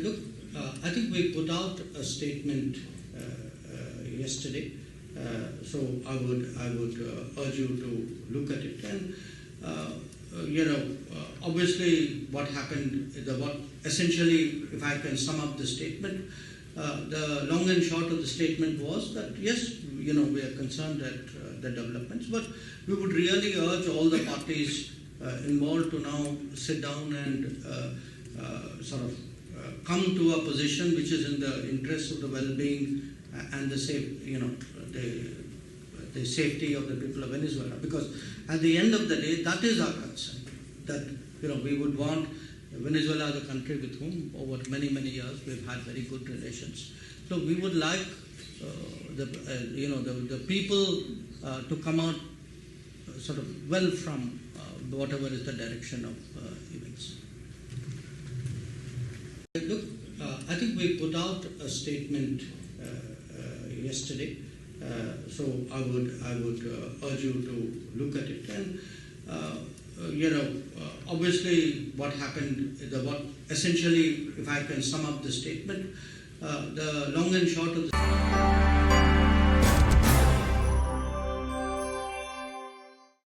Look, I think we put out a statement yesterday, so I would urge you to look at it. And obviously, what happened is what essentially, if I can sum up the statement, the long and short of the statement was that yes, we are concerned at the developments, but we would really urge all the parties involved to now sit down and come to a position which is in the interest of the well-being and the safety of the people of Venezuela. Because at the end of the day, that is our concern. That we would want Venezuela as a country with whom over many years we've had very good relations. So we would like the people to come out sort of well from whatever is the direction of events. Look, I think we put out a statement yesterday, so I would urge you to look at it. And obviously, what happened is what essentially, if I can sum up the statement, the long and short of the